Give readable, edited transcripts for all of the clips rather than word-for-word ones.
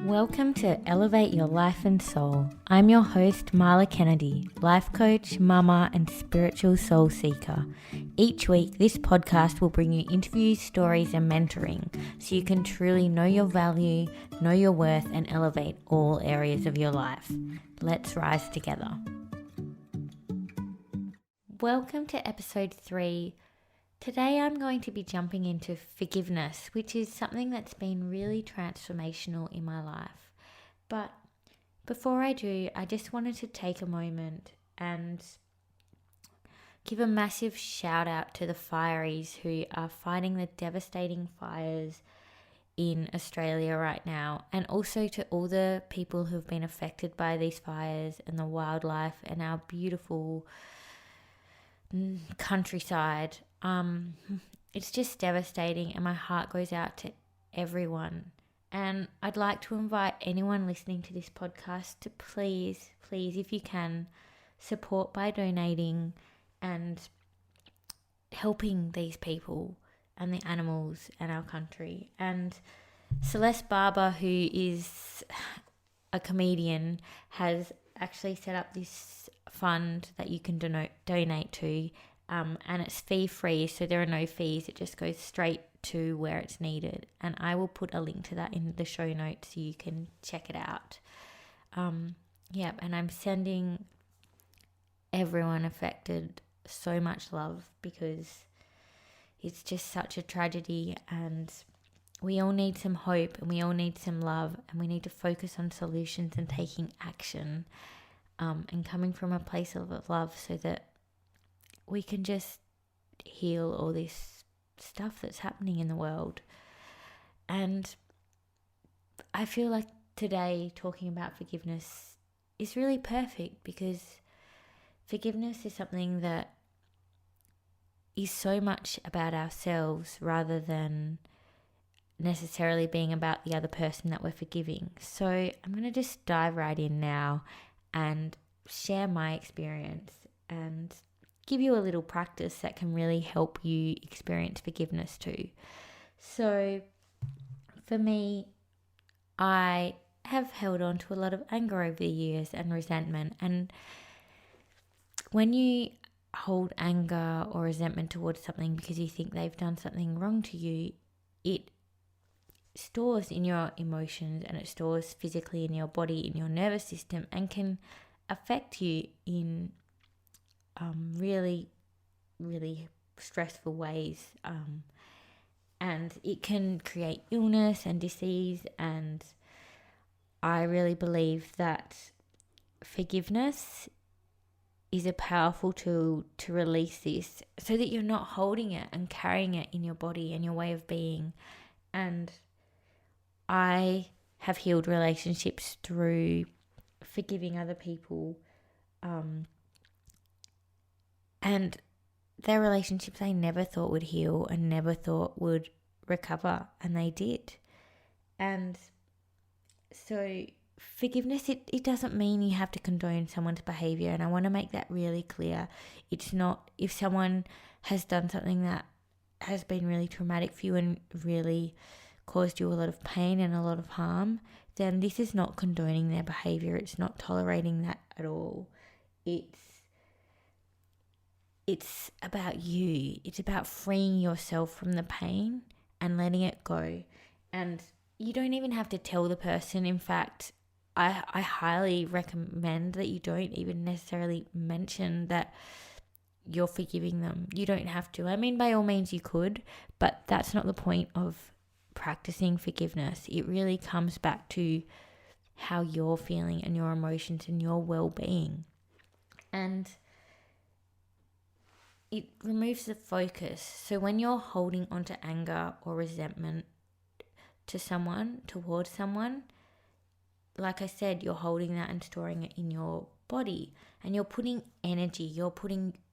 Welcome to Elevate Your Life and Soul. I'm your host, Marla Kennedy, life coach, mama, and spiritual soul seeker. Each week, this podcast will bring you interviews, stories, and mentoring so you can truly know your value, know your worth, and elevate all areas of your life. Let's rise together. Welcome to episode 3. Today I'm going to be jumping into forgiveness, which is something that's been really transformational in my life. But before I do, I just wanted to take a moment and give a massive shout out to the fireys who are fighting the devastating fires in Australia right now, and also to all the people who've been affected by these fires and the wildlife and our beautiful countryside. It's just devastating, and my heart goes out to everyone. And I'd like to invite anyone listening to this podcast to please, if you can, support by donating and helping these people and the animals and our country. And Celeste Barber, who is a comedian, has actually set up this fund that you can donate to, and it's fee-free, so there are no fees. It just goes straight to where it's needed, and I will put a link to that in the show notes so you can check it out. And I'm sending everyone affected so much love, because it's just such a tragedy, and we all need some hope, and we all need some love, and we need to focus on solutions and taking action, and coming from a place of love, so that we can just heal all this stuff that's happening in the world. And I feel like today talking about forgiveness is really perfect, because forgiveness is something that is so much about ourselves rather than necessarily being about the other person that we're forgiving. So I'm going to just dive right in now and share my experience and give you a little practice that can really help you experience forgiveness too. So for me, I have held on to a lot of anger over the years and resentment. And when you hold anger or resentment towards something because you think they've done something wrong to you, it stores in your emotions, and it stores physically in your body, in your nervous system, and can affect you in really, really stressful ways. And it can create illness and disease. And I really believe that forgiveness is a powerful tool to release this, so that you're not holding it and carrying it in your body and your way of being. And I have healed relationships through forgiving other people, and they're relationships I never thought would heal and never thought would recover, and they did. And so forgiveness, it doesn't mean you have to condone someone's behavior, and I want to make that really clear. It's not, if someone has done something that has been really traumatic for you and really caused you a lot of pain and a lot of harm, then this is not condoning their behavior. It's not tolerating that at all. It's about you. It's about freeing yourself from the pain and letting it go. And you don't even have to tell the person. In fact, I highly recommend that you don't even necessarily mention that you're forgiving them. You don't have to. I mean, by all means you could, but that's not the point of practicing forgiveness. It really comes back to how you're feeling and your emotions and your well-being. And it removes the focus. So when you're holding onto anger or resentment towards someone, like I said, you're holding that and storing it in your body, and you're putting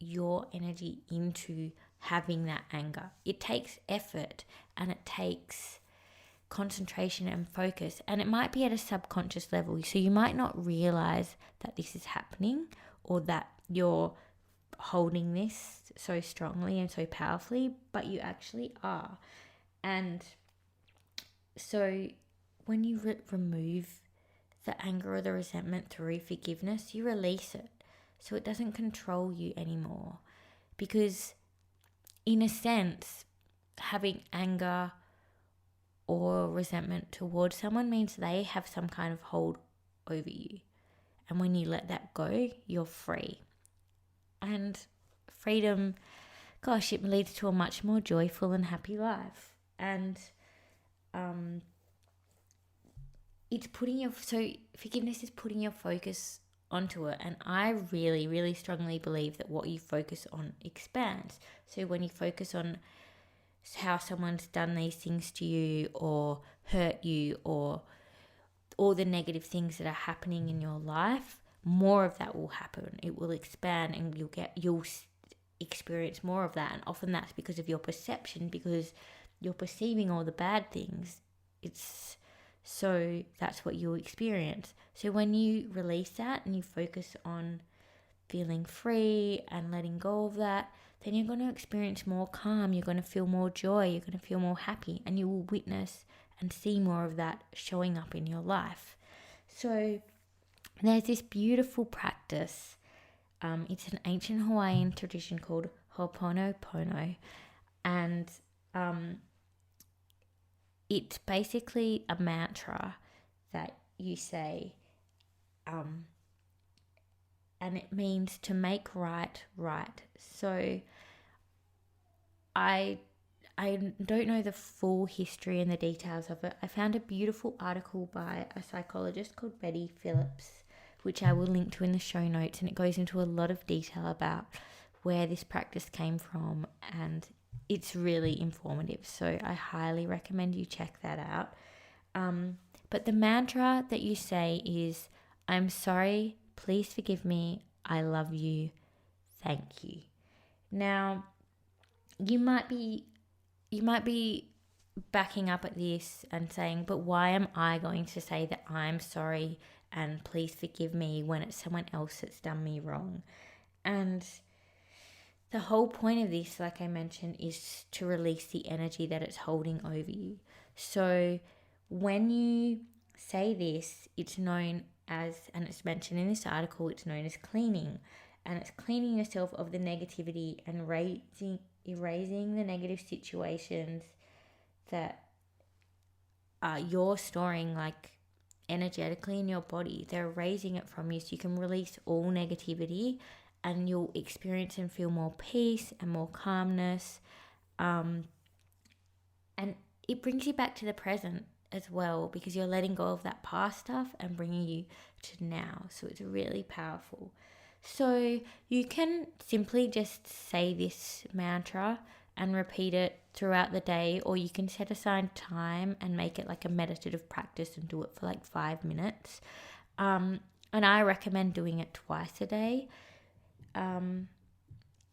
your energy into having that anger. It takes effort, and it takes concentration and focus, and it might be at a subconscious level. So you might not realize that this is happening, or that you're holding this so strongly and so powerfully, but you actually are. And so when you remove the anger or the resentment through forgiveness, you release it so it doesn't control you anymore. Because in a sense, having anger or resentment towards someone means they have some kind of hold over you. And when you let that go, you're free. And freedom, gosh, it leads to a much more joyful and happy life. And forgiveness is putting your focus onto it. And I really, really strongly believe that what you focus on expands. So when you focus on how someone's done these things to you or hurt you or all the negative things that are happening in your life, more of that will happen. It will expand and you'll experience more of that. And often that's because of your perception, because you're perceiving all the bad things. So that's what you'll experience. So when you release that and you focus on feeling free and letting go of that, then you're going to experience more calm, you're going to feel more joy, you're going to feel more happy, and you will witness and see more of that showing up in your life. So there's this beautiful practice. It's an ancient Hawaiian tradition called Ho'oponopono, and it's basically a mantra that you say, and it means to make right. So I don't know the full history and the details of it. I found a beautiful article by a psychologist called Betty Phillips, which I will link to in the show notes, and it goes into a lot of detail about where this practice came from, and it's really informative. So I highly recommend you check that out. But the mantra that you say is, I'm sorry, please forgive me, I love you, thank you. Now, you might be backing up at this and saying, but why am I going to say that I'm sorry and please forgive me when it's someone else that's done me wrong? And the whole point of this, like I mentioned, is to release the energy that it's holding over you. So when you say this, it's known as, and it's mentioned in this article, it's known as cleaning. And it's cleaning yourself of the negativity and erasing the negative situations that you're storing like energetically in your body. They're erasing it from you so you can release all negativity, and you'll experience and feel more peace and more calmness. And it brings you back to the present as well, because you're letting go of that past stuff and bringing you to now. So it's really powerful. So you can simply just say this mantra and repeat it throughout the day, or you can set aside time and make it like a meditative practice and do it for like 5 minutes. And I recommend doing it twice a day.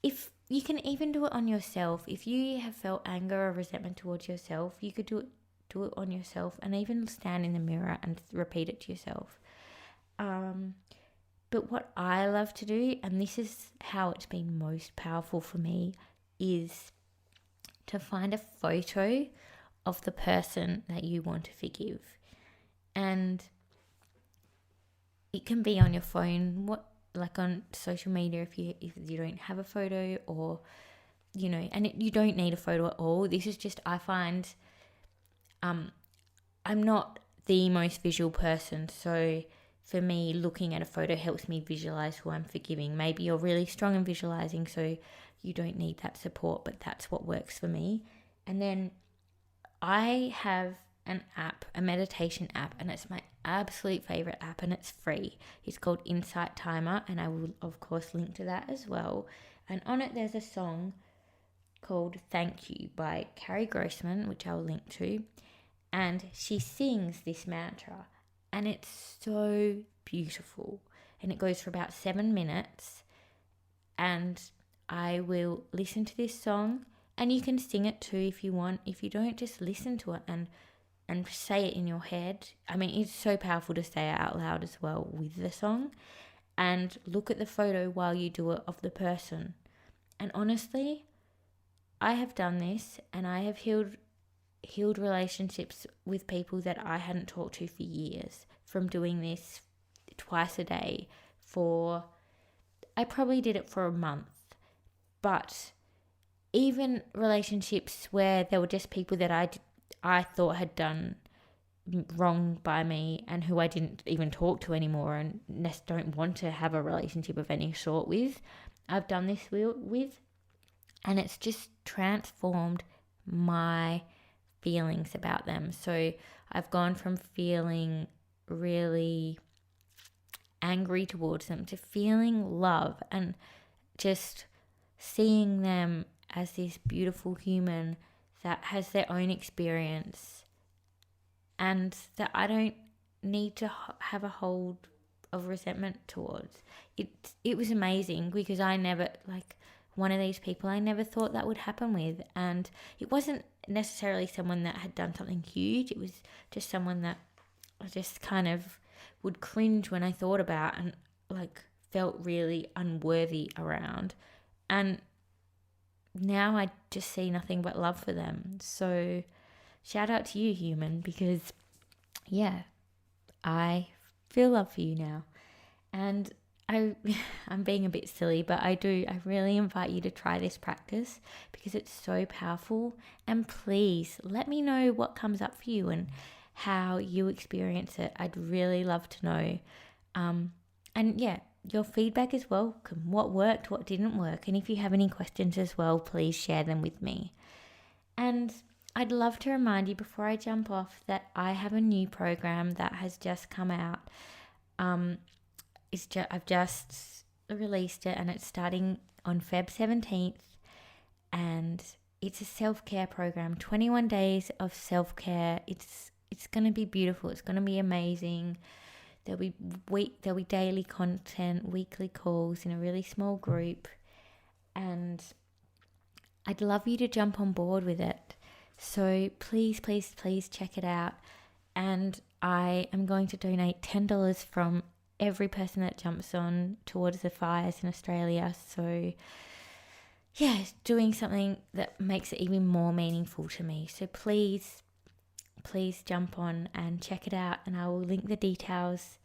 If you can even do it on yourself, if you have felt anger or resentment towards yourself, you could do it on yourself, and even stand in the mirror and repeat it to yourself. But what I love to do, and this is how it's been most powerful for me, is to find a photo of the person that you want to forgive. And it can be on your phone, like on social media if you don't have a photo, or and you don't need a photo at all. This is just, I find I'm not the most visual person, so for me, looking at a photo helps me visualize who I'm forgiving. Maybe you're really strong in visualizing, so you don't need that support, but that's what works for me. And then I have an app, a meditation app, and it's my absolute favorite app, and it's free. It's called Insight Timer, and I will of course link to that as well. And on it there's a song called Thank You by Carrie Grossman, which I'll link to, and she sings this mantra, and it's so beautiful, and it goes for about 7 minutes, and I will listen to this song, and you can sing it too if you want. If you don't, just listen to it and say it in your head. I mean, it's so powerful to say it out loud as well with the song, and look at the photo while you do it of the person. And honestly, I have done this, and I have healed healed relationships with people that I hadn't talked to for years from doing this twice a day I probably did it for a month. But even relationships where there were just people that I thought had done wrong by me and who I didn't even talk to anymore and don't want to have a relationship of any sort with, I've done this with, and it's just transformed my feelings about them. So I've gone from feeling really angry towards them to feeling love and just seeing them as this beautiful human that has their own experience and that I don't need to have a hold of resentment towards. It was amazing because I never, one of these people I never thought that would happen with, and it wasn't necessarily someone that had done something huge. It was just someone that I just kind of would cringe when I thought about and felt really unworthy around. And now I just see nothing but love for them. So shout out to you, human, because I feel love for you now. And I'm being a bit silly, but I really invite you to try this practice because it's so powerful. And please let me know what comes up for you and how you experience it. I'd really love to know. Your feedback is welcome. What worked, what didn't work. And if you have any questions as well, please share them with me. And I'd love to remind you before I jump off that I have a new program that has just come out. I've just released it and it's starting on Feb 17th. And it's a self-care program, 21 days of self-care. It's going to be beautiful. It's going to be amazing. There'll be daily content, weekly calls in a really small group. And I'd love you to jump on board with it. So please, please, please check it out. And I am going to donate $10 from every person that jumps on towards the fires in Australia. So doing something that makes it even more meaningful to me. So please jump on and check it out, and I will link the details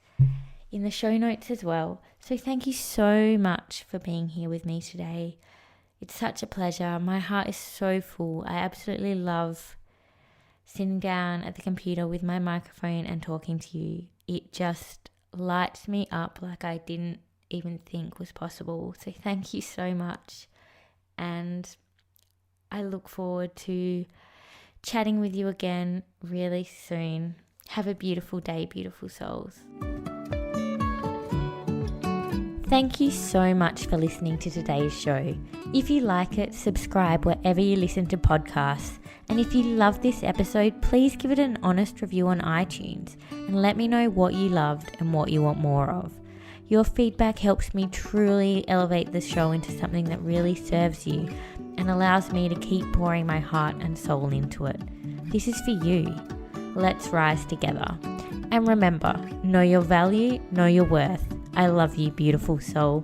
in the show notes as well. So thank you so much for being here with me today. It's such a pleasure. My heart is so full. I absolutely love sitting down at the computer with my microphone and talking to you. It just lights me up like I didn't even think was possible. So thank you so much. And I look forward to chatting with you again really soon. Have a beautiful day, beautiful souls. Thank you so much for listening to today's show. If you like it, subscribe wherever you listen to podcasts. And if you love this episode, please give it an honest review on iTunes and let me know what you loved and what you want more of. Your feedback helps me truly elevate the show into something that really serves you and allows me to keep pouring my heart and soul into it. This is for you. Let's rise together. And remember, know your value, know your worth. I love you, beautiful soul.